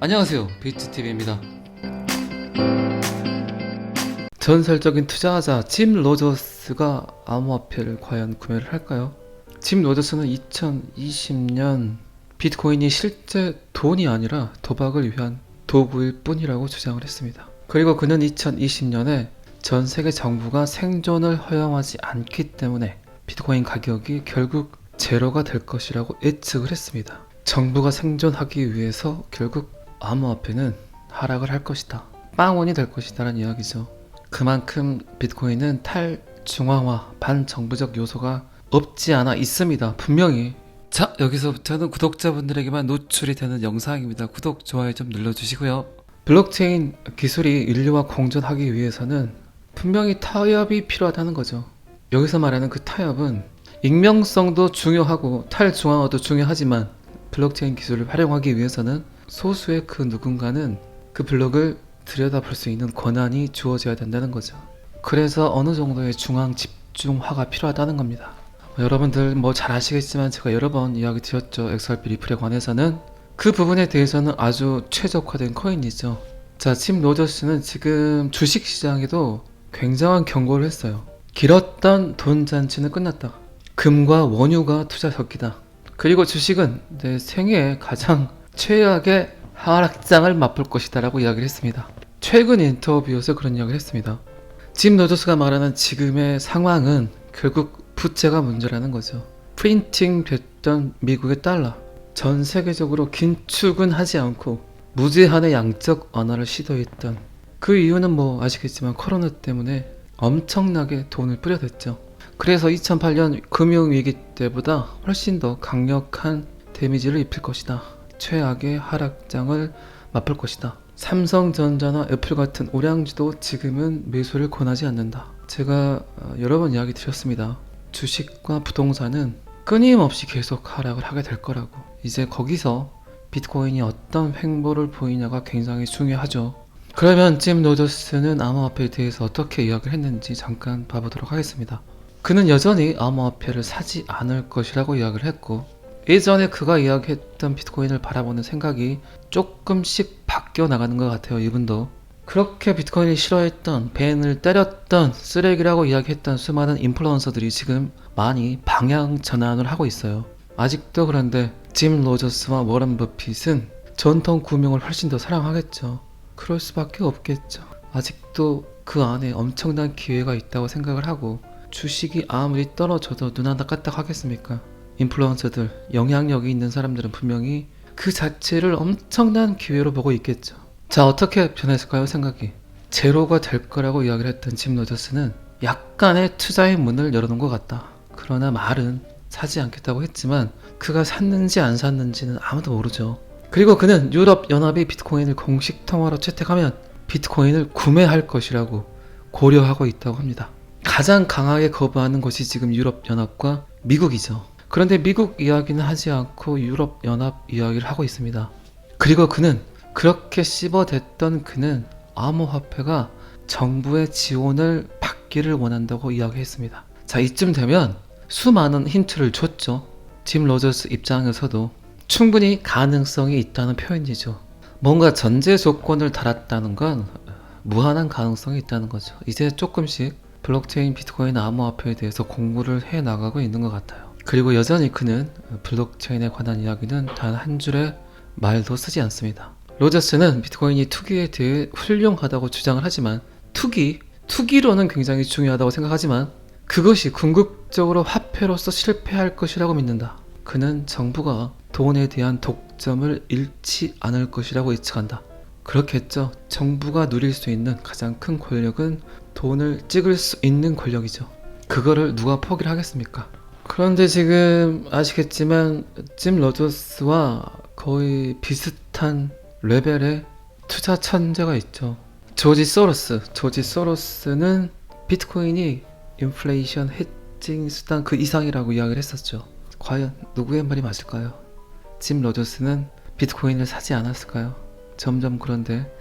안녕하세요, 비트TV입니다. 전설적인 투자자 짐 로저스가 암호화폐를 과연 구매를 할까요? 짐 로저스는 2020년 비트코인이 실제 돈이 아니라 도박을 위한 도구일 뿐이라고 주장을 했습니다. 그리고 그는 2020년에 전 세계 정부가 생존을 허용하지 않기 때문에 비트코인 가격이 결국 제로가 될 것이라고 예측을 했습니다. 정부가 생존하기 위해서 결국 암호화폐는 하락을 할 것이다, 빵원이 될 것이다 라는 이야기죠. 그만큼 비트코인은 탈중앙화 반정부적 요소가 없지 않아 있습니다. 분명히. 자, 여기서부터는 구독자분들에게만 노출이 되는 영상입니다. 구독, 좋아요 좀 눌러주시고요. 블록체인 기술이 인류와 공존하기 위해서는 분명히 타협이 필요하다는 거죠. 여기서 말하는 그 타협은 익명성도 중요하고 탈중앙화도 중요하지만 블록체인 기술을 활용하기 위해서는 소수의 그 누군가는 그 블록을 들여다볼 수 있는 권한이 주어져야 된다는 거죠. 그래서 어느 정도의 중앙 집중화가 필요하다는 겁니다. 여러분들 잘 아시겠지만 제가 여러 번 이야기 드렸죠. XRP 리플에 관해서는 그 부분에 대해서는 아주 최적화된 코인이죠. 자, 짐 로저스는 지금 주식시장에도 굉장한 경고를 했어요. 길었던 돈 잔치는 끝났다. 금과 원유가 투자 적기다. 그리고 주식은 내 생애에 가장 최악의 하락장을 맛볼 것이다 라고 이야기를 했습니다. 최근 인터뷰에서 그런 이야기를 했습니다. 짐 로저스가 말하는 지금의 상황은 결국 부채가 문제라는 거죠. 프린팅 됐던 미국의 달러, 전 세계적으로 긴축은 하지 않고 무제한의 양적 완화를 시도했던 그 이유는 아시겠지만 코로나 때문에 엄청나게 돈을 뿌려댔죠. 그래서 2008년 금융위기 때보다 훨씬 더 강력한 데미지를 입힐 것이다. 최악의 하락장을 맛볼 것이다. 삼성전자나 애플 같은 오량주도 지금은 매수를 권하지 않는다. 제가 여러 번 이야기 드렸습니다. 주식과 부동산은 끊임없이 계속 하락을 하게 될 거라고. 이제 거기서 비트코인이 어떤 횡보를 보이냐가 굉장히 중요하죠. 그러면 짐 로저스는 암호화폐에 대해서 어떻게 이야기를 했는지 잠깐 봐보도록 하겠습니다. 그는 여전히 암호화폐를 사지 않을 것이라고 이야기를 했고, 예전에 그가 이야기했던 비트코인을 바라보는 생각이 조금씩 바뀌어 나가는 것 같아요. 이분도 그렇게 비트코인을 싫어했던, 벤을 때렸던, 쓰레기라고 이야기했던 수많은 인플루언서들이 지금 많이 방향 전환을 하고 있어요. 아직도 그런데 짐 로저스와 워런 버핏은 전통 구명을 훨씬 더 사랑하겠죠. 그럴 수밖에 없겠죠. 아직도 그 안에 엄청난 기회가 있다고 생각을 하고, 주식이 아무리 떨어져도 눈 하나 까딱하겠습니까? 인플루언서들, 영향력이 있는 사람들은 분명히 그 자체를 엄청난 기회로 보고 있겠죠. 자, 어떻게 변했을까요? 생각이 제로가 될 거라고 이야기를 했던 짐 로저스는 약간의 투자의 문을 열어놓은 것 같다. 그러나 말은 사지 않겠다고 했지만 그가 샀는지 안 샀는지는 아무도 모르죠. 그리고 그는 유럽연합이 비트코인을 공식 통화로 채택하면 비트코인을 구매할 것이라고 고려하고 있다고 합니다. 가장 강하게 거부하는 것이 지금 유럽연합과 미국이죠. 그런데 미국 이야기는 하지 않고 유럽연합 이야기를 하고 있습니다. 그리고 그는 그렇게 씹어댔던 그는 암호화폐가 정부의 지원을 받기를 원한다고 이야기했습니다. 자, 이쯤 되면 수많은 힌트를 줬죠. 짐 로저스 입장에서도 충분히 가능성이 있다는 표현이죠. 뭔가 전제 조건을 달았다는 건 무한한 가능성이 있다는 거죠. 이제 조금씩 블록체인, 비트코인, 암호화폐에 대해서 공부를 해 나가고 있는 것 같아요. 그리고 여전히 그는 블록체인에 관한 이야기는 단 한 줄의 말도 쓰지 않습니다. 로저스는 비트코인이 투기에 대해 훌륭하다고 주장을 하지만 투기로는 굉장히 중요하다고 생각하지만 그것이 궁극적으로 화폐로서 실패할 것이라고 믿는다. 그는 정부가 돈에 대한 독점을 잃지 않을 것이라고 예측한다. 그렇겠죠. 정부가 누릴 수 있는 가장 큰 권력은 돈을 찍을 수 있는 권력이죠. 그거를 누가 포기를 하겠습니까? 그런데 지금 아시겠지만 짐 로저스와 거의 비슷한 레벨의 투자 천재가 있죠. 조지 소로스는 비트코인이 인플레이션 헤징 수단 그 이상이라고 이야기를 했었죠. 과연 누구의 말이 맞을까요? 짐 로저스는 비트코인을 사지 않았을까요? 점점 그런데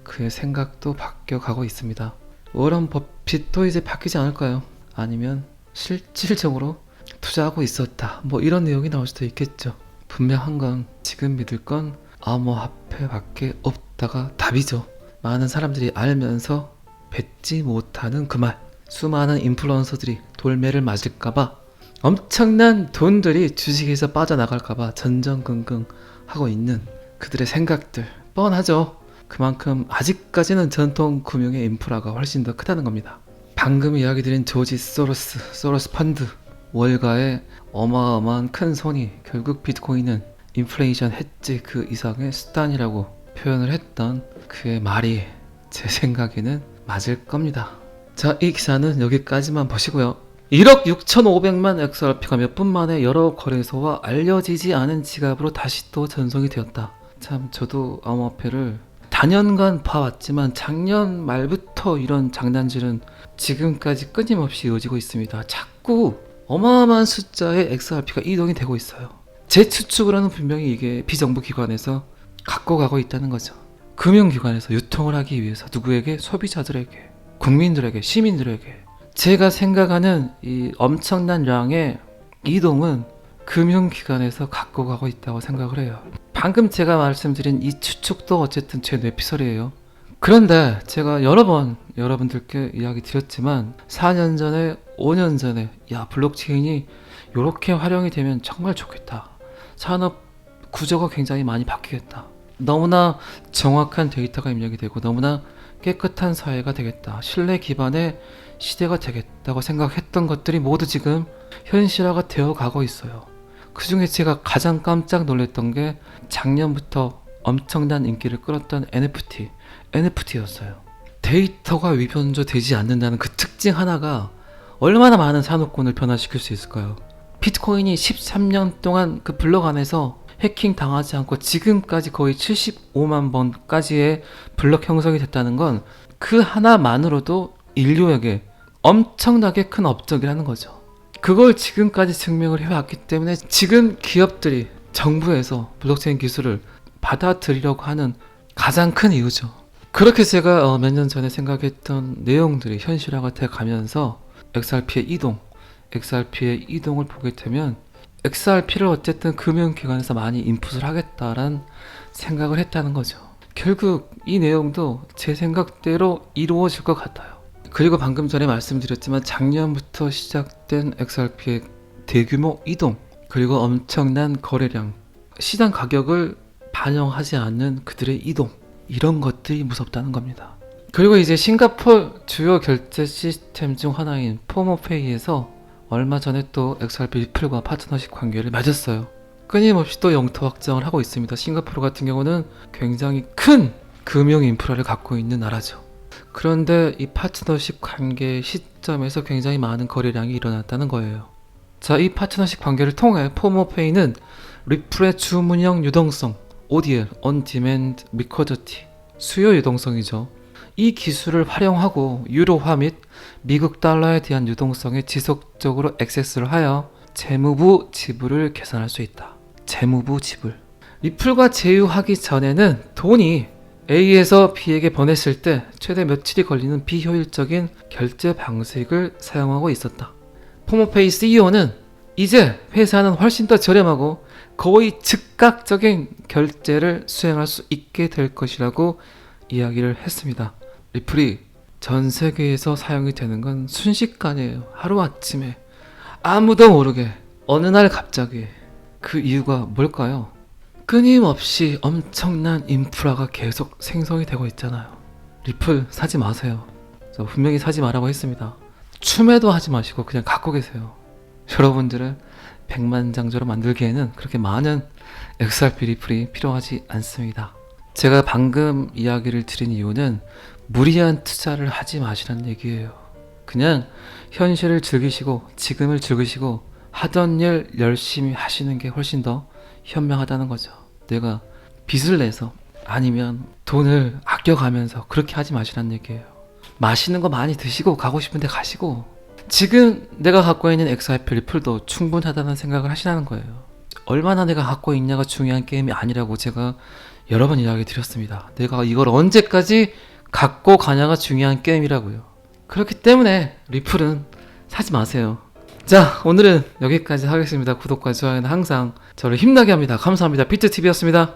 그의 생각도 바뀌어가고 있습니다. 워런 버핏도 이제 바뀌지 않을까요? 아니면 실질적으로 투자하고 있었다, 이런 내용이 나올 수도 있겠죠. 분명한 건 지금 믿을 건 암호화폐밖에 없다가 답이죠. 많은 사람들이 알면서 뱉지 못하는 그 말. 수많은 인플루언서들이 돌매를 맞을까봐, 엄청난 돈들이 주식에서 빠져나갈까봐 전전긍긍 하고 있는 그들의 생각들 뻔하죠. 그만큼 아직까지는 전통 금융의 인프라가 훨씬 더 크다는 겁니다. 방금 이야기 드린 조지 소로스 펀드 월가의 어마어마한 큰 손이 결국 비트코인은 인플레이션 해지 그 이상의 수단이라고 표현을 했던 그의 말이 제 생각에는 맞을 겁니다. 자, 이 기사는 여기까지만 보시고요. 1억 6,500만 XRP가 몇 분 만에 여러 거래소와 알려지지 않은 지갑으로 다시 또 전송이 되었다. 참, 저도 암호화폐를 단연간 봐왔지만 작년 말부터 이런 장난질은 지금까지 끊임없이 이어지고 있습니다. 자꾸 어마어마한 숫자의 XRP가 이동이 되고 있어요. 제 추측으로는 분명히 이게 비정부 기관에서 갖고 가고 있다는 거죠. 금융기관에서 유통을 하기 위해서 누구에게? 소비자들에게, 국민들에게, 시민들에게. 제가 생각하는 이 엄청난 양의 이동은 금융기관에서 갖고 가고 있다고 생각을 해요. 방금 제가 말씀드린 이 추측도 어쨌든 제 뇌피설이에요. 그런데 제가 여러 번 여러분들께 이야기 드렸지만 4년 전에 5년 전에 야, 블록체인이 이렇게 활용이 되면 정말 좋겠다. 산업 구조가 굉장히 많이 바뀌겠다. 너무나 정확한 데이터가 입력이 되고 너무나 깨끗한 사회가 되겠다. 신뢰 기반의 시대가 되겠다고 생각했던 것들이 모두 지금 현실화가 되어 가고 있어요. 그 중에 제가 가장 깜짝 놀랐던 게 작년부터 엄청난 인기를 끌었던 NFT였어요. 데이터가 위변조 되지 않는다는 그 특징 하나가 얼마나 많은 산업군을 변화시킬 수 있을까요? 비트코인이 13년 동안 그 블록 안에서 해킹 당하지 않고 지금까지 거의 75만 번까지의 블록 형성이 됐다는 건 그 하나만으로도 인류에게 엄청나게 큰 업적이라는 거죠. 그걸 지금까지 증명을 해왔기 때문에 지금 기업들이 정부에서 블록체인 기술을 받아들이려고 하는 가장 큰 이유죠. 그렇게 제가 몇 년 전에 생각했던 내용들이 현실화가 돼 가면서 XRP의 이동을 보게 되면 XRP를 어쨌든 금융기관에서 많이 인풋을 하겠다라는 생각을 했다는 거죠. 결국 이 내용도 제 생각대로 이루어질 것 같아요. 그리고 방금 전에 말씀드렸지만 작년부터 시작된 XRP의 대규모 이동, 그리고 엄청난 거래량, 시장 가격을 반영하지 않는 그들의 이동, 이런 것들이 무섭다는 겁니다. 그리고 이제 싱가포르 주요 결제 시스템 중 하나인 포모페이에서 얼마 전에 또 XRP 리플과 파트너십 관계를 맺었어요. 끊임없이 또 영토 확장을 하고 있습니다. 싱가포르 같은 경우는 굉장히 큰 금융 인프라를 갖고 있는 나라죠. 그런데 이 파트너십 관계 시점에서 굉장히 많은 거래량이 일어났다는 거예요. 자, 이 파트너십 관계를 통해 포모페이는 리플의 주문형 유동성, ODL, On Demand Liquidity, 수요 유동성이죠. 이 기술을 활용하고 유로화 및 미국 달러에 대한 유동성에 지속적으로 액세스를 하여 재무부 지불을 계산할 수 있다. 재무부 지불. 리플과 제휴하기 전에는 돈이 A에서 B에게 보냈을 때 최대 며칠이 걸리는 비효율적인 결제 방식을 사용하고 있었다. 포모페이 CEO는 이제 회사는 훨씬 더 저렴하고 거의 즉각적인 결제를 수행할 수 있게 될 것이라고 이야기를 했습니다. 리플이 전 세계에서 사용이 되는 건 순식간이에요. 하루아침에 아무도 모르게 어느 날 갑자기. 그 이유가 뭘까요? 끊임없이 엄청난 인프라가 계속 생성이 되고 있잖아요. 리플 사지 마세요. 저 분명히 사지 말라고 했습니다. 추매도 하지 마시고 그냥 갖고 계세요. 여러분들을 백만장자로 만들기에는 그렇게 많은 XRP 리플이 필요하지 않습니다. 제가 방금 이야기를 드린 이유는 무리한 투자를 하지 마시라는 얘기예요. 그냥 현실을 즐기시고 지금을 즐기시고 하던 일 열심히 하시는 게 훨씬 더 현명하다는 거죠. 내가 빚을 내서 아니면 돈을 아껴가면서 그렇게 하지 마시라는 얘기예요. 맛있는 거 많이 드시고 가고 싶은데 가시고 지금 내가 갖고 있는 XRP 리플도 충분하다는 생각을 하시라는 거예요. 얼마나 내가 갖고 있냐가 중요한 게임이 아니라고 제가 여러 번 이야기 드렸습니다. 내가 이걸 언제까지 갖고 가냐가 중요한 게임이라고요. 그렇기 때문에 리플은 사지 마세요. 자, 오늘은 여기까지 하겠습니다. 구독과 좋아요는 항상 저를 힘나게 합니다. 감사합니다. 비트TV였습니다.